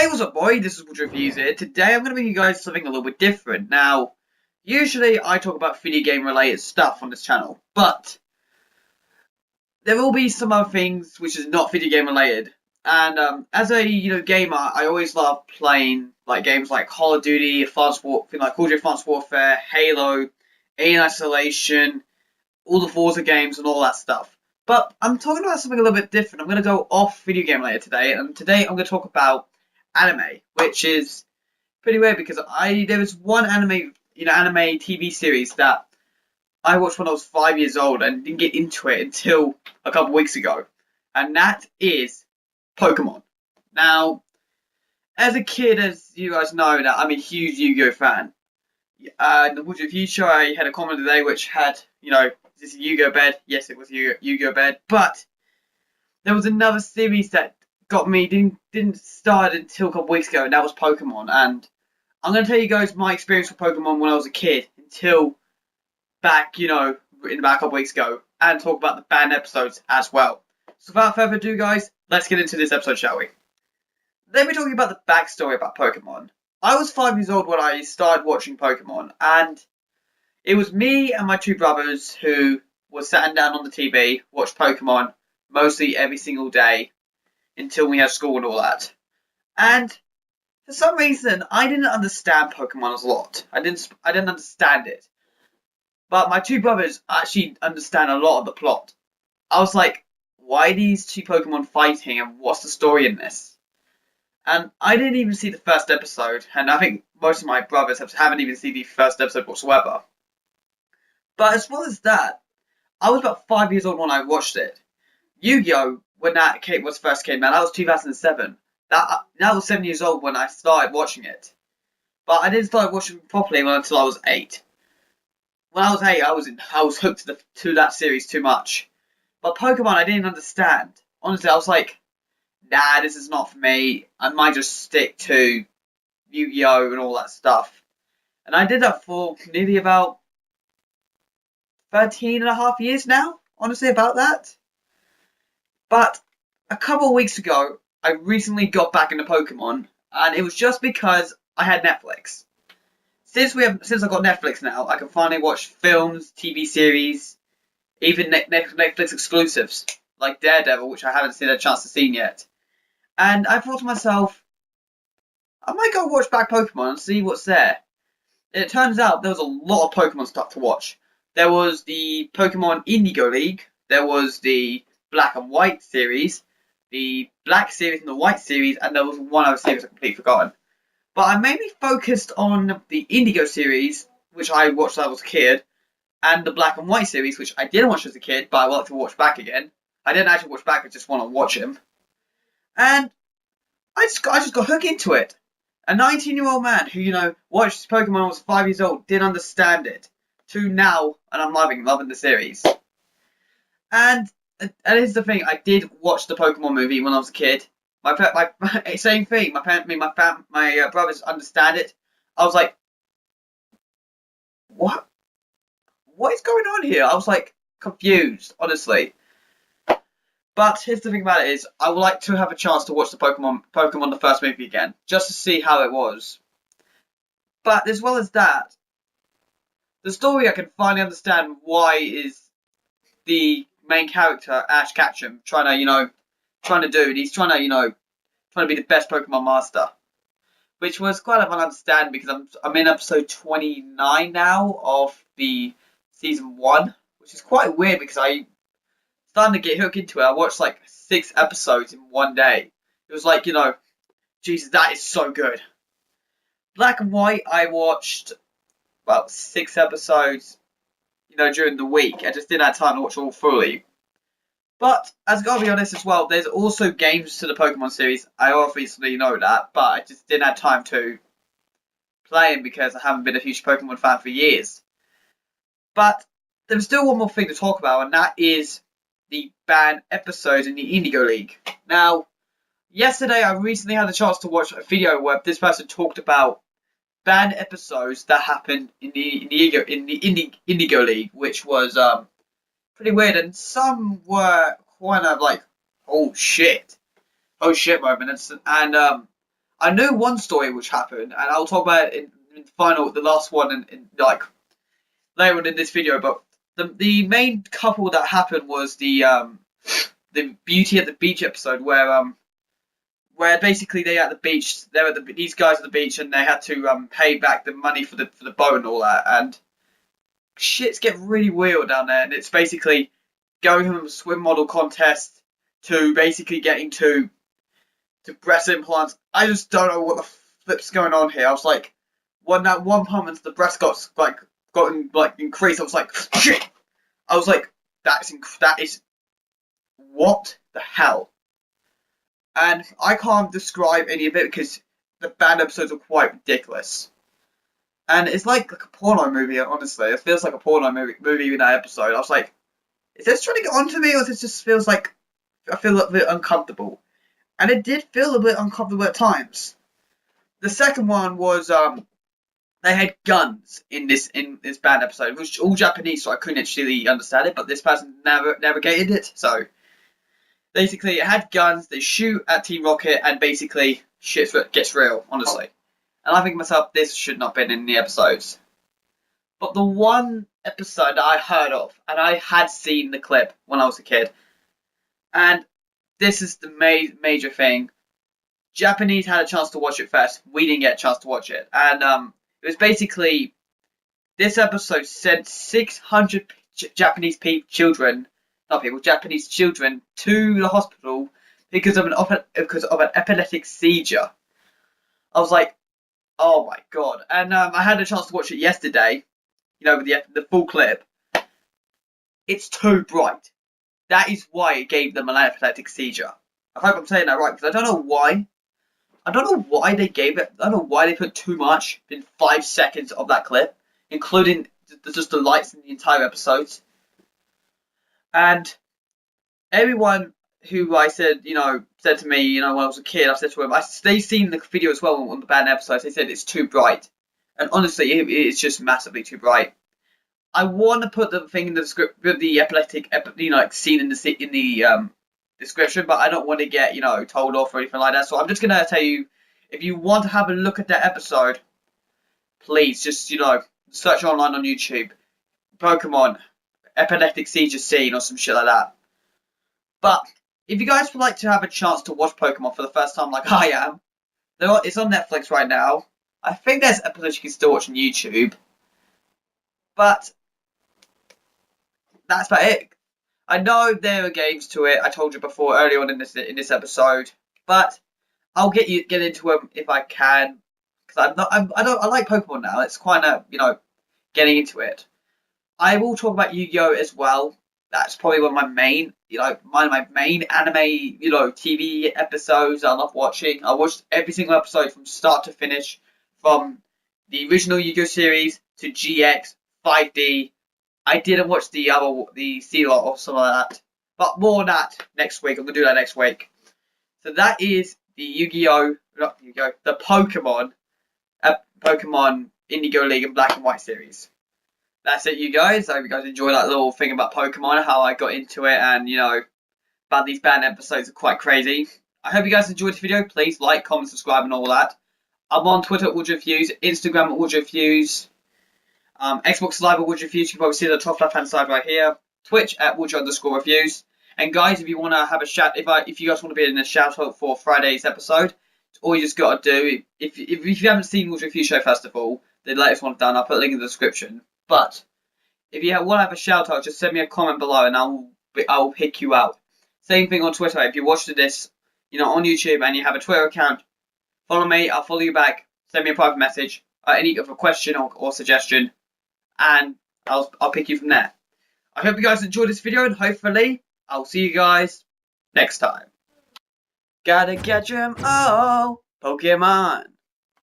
Hey, what's up, boy? This is Wood Reviews here. Today, I'm going to bring you guys something a little bit different. Now, usually I talk about video game related stuff on this channel, but there will be some other things which is not video game related. And as a gamer, I always love playing like games like Call of Duty, Advanced like Call of Duty Advanced Warfare, Halo, Alien Isolation, all the Forza games, and all that stuff. But I'm talking about something a little bit different. I'm going to go off video game related today, and today I'm going to talk about anime, which is pretty weird because there was one anime TV series that I watched when I was 5 years old and didn't get into it until a couple weeks ago, and that is Pokemon. Now, as a kid, as you guys know, that I'm a huge Yu-Gi-Oh fan. The Wood Review show, I had a comment today which had, is this a Yu-Gi-Oh bed? Yes, it was a Yu-Gi-Oh bed, but there was another series that got me didn't start until a couple weeks ago, and that was Pokemon. And I'm gonna tell you guys my experience with Pokemon when I was a kid until back, in about a couple weeks ago, and talk about the banned episodes as well. So without further ado, guys, let's get into this episode, shall we? Let me talk you about the backstory about Pokemon. I was 5 years old when I started watching Pokemon, and it was me and my two brothers who were sitting down on the TV, watched Pokemon mostly every single day until we had school and all that. And for some reason, I didn't understand Pokemon a lot. I didn't understand it. But my two brothers actually understand a lot of the plot. I was like, why are these two Pokemon fighting and what's the story in this? And I didn't even see the first episode, and I think most of my brothers haven't even seen the first episode whatsoever. But as well as that, I was about 5 years old when I watched it. Yu-Gi-Oh! When that first came out, that was 2007. That was 7 years old when I started watching it. But I didn't start watching it properly until I was 8. When I was 8, I was hooked to that series too much. But Pokemon, I didn't understand. Honestly, I was like, nah, this is not for me. I might just stick to Yu-Gi-Oh! And all that stuff. And I did that for nearly about 13 and a half years now, honestly, about that. But a couple of weeks ago, I recently got back into Pokemon, and it was just because I had Netflix. Since I got Netflix now, I can finally watch films, TV series, even Netflix exclusives like Daredevil, which I haven't seen a chance to see yet. And I thought to myself, I might go watch back Pokemon and see what's there. And it turns out there was a lot of Pokemon stuff to watch. There was the Pokemon Indigo League. There was the Black and White series, the Black series and the White series, and there was one other series I completely forgotten. But I mainly focused on the Indigo series, which I watched when I was a kid, and the Black and White series, which I didn't watch as a kid, but I would like to watch back again. I didn't actually watch back, I just want to watch him. And I just got hooked into it. A 19-year-old man who, watched Pokemon when I was 5 years old, didn't understand it. To now, and I'm loving the series. And here's the thing: I did watch the Pokemon movie when I was a kid. My same thing. My brothers understand it. I was like, what? What is going on here? I was like confused, honestly. But here's the thing about it is, I would like to have a chance to watch the Pokemon the first movie again, just to see how it was. But as well as that, the story I can finally understand why is the main character Ash Ketchum trying to do. And he's trying to be the best Pokemon master, which was quite of an understanding because I'm in episode 29 now of the season 1, which is quite weird because I starting to get hooked into it. I watched like 6 episodes in one day. It was like, Jesus, that is so good. Black and White, I watched about 6 episodes, during the week. I just didn't have time to watch all fully. But, as I gotta be honest as well, there's also games to the Pokemon series. I obviously know that, but I just didn't have time to play them because I haven't been a huge Pokemon fan for years. But, there's still one more thing to talk about, and that is the banned episodes in the Indigo League. Now, yesterday I recently had the chance to watch a video where this person talked about banned episodes that happened in the Indigo League, which was pretty weird, and some were kind of like, oh shit moments, and I knew one story which happened, and I'll talk about it in the last one, in like later on in this video. But the main couple that happened was the Beauty at the Beach episode, where basically these guys at the beach, and they had to pay back the money for the boat and all that, and shits get really weird down there, and it's basically going from a swim model contest to basically getting to breast implants. I just don't know what the flip's going on here. I was like, when that one moment the breast got increased, I was like, shit. I was like, that is what the hell? And I can't describe any of it because the band episodes are quite ridiculous. And it's like a porno movie, honestly. It feels like a porno movie in that episode. I was like, is this trying to get onto me, or this just feels like I feel a little bit uncomfortable? And it did feel a bit uncomfortable at times. The second one was they had guns in this band episode. It was all Japanese, so I couldn't actually understand it. But this person navigated it, so basically it had guns. They shoot at Team Rocket, and basically shit gets real, honestly. And I think to myself, this should not have been in the episodes. But the one episode that I heard of, and I had seen the clip when I was a kid, and this is the major thing. Japanese had a chance to watch it first. We didn't get a chance to watch it. And it was basically, this episode sent 600 Japanese children to the hospital because of an epileptic seizure. I was like, oh my god. And I had a chance to watch it yesterday, with the full clip. It's too bright. That is why it gave them an epileptic seizure. I hope I'm saying that right, because I don't know why. I don't know why they gave it. I don't know why they put too much in 5 seconds of that clip, including just the lights in the entire episodes. And everyone who I said to me, when I was a kid, I said to them, they've seen the video as well on the band episodes. They said it's too bright, and honestly, it's just massively too bright. I want to put the thing in the script with the epileptic, scene in the description, but I don't want to get told off or anything like that. So I'm just gonna tell you, if you want to have a look at that episode, please just search online on YouTube, Pokemon epileptic seizure scene or some shit like that. But if you guys would like to have a chance to watch Pokemon for the first time, like I am, it's on Netflix right now. I think there's episodes you can still watch on YouTube, but that's about it. I know there are games to it. I told you before earlier on in this episode, but I'll get into them if I can, because I like Pokemon now. It's quite getting into it. I will talk about Yu-Gi-Oh as well. That's probably one of my main anime TV episodes I love watching. I watched every single episode from start to finish, from the original Yu-Gi-Oh series to GX 5D. I didn't watch the C-Lot or something like that. But more on that next week. I'm going to do that next week. So that is the the Pokemon Indigo League and Black and White series. That's it, you guys. I hope you guys enjoyed that little thing about Pokemon, how I got into it, and, about these band episodes are quite crazy. I hope you guys enjoyed this video. Please like, comment, subscribe, and all that. I'm on Twitter at WoodrowFuse, Instagram at WoodrowFuse. Xbox Live at WoodrowFuse, you can probably see the top left hand side right here. Twitch at Woodrow_reviews. And guys, if you want to have a shout, if you guys want to be in a shout out for Friday's episode, all you just got to do, if you haven't seen Woodrow Reviews Show first of all, the latest one I've done, I'll put a link in the description. But if you want to have a shout out, just send me a comment below and I'll pick you out. Same thing on Twitter. If you watched this, on YouTube and you have a Twitter account, follow me. I'll follow you back. Send me a private message, any other question or suggestion, and I'll pick you from there. I hope you guys enjoyed this video, and hopefully I'll see you guys next time. Gotta catch 'em all, Pokemon.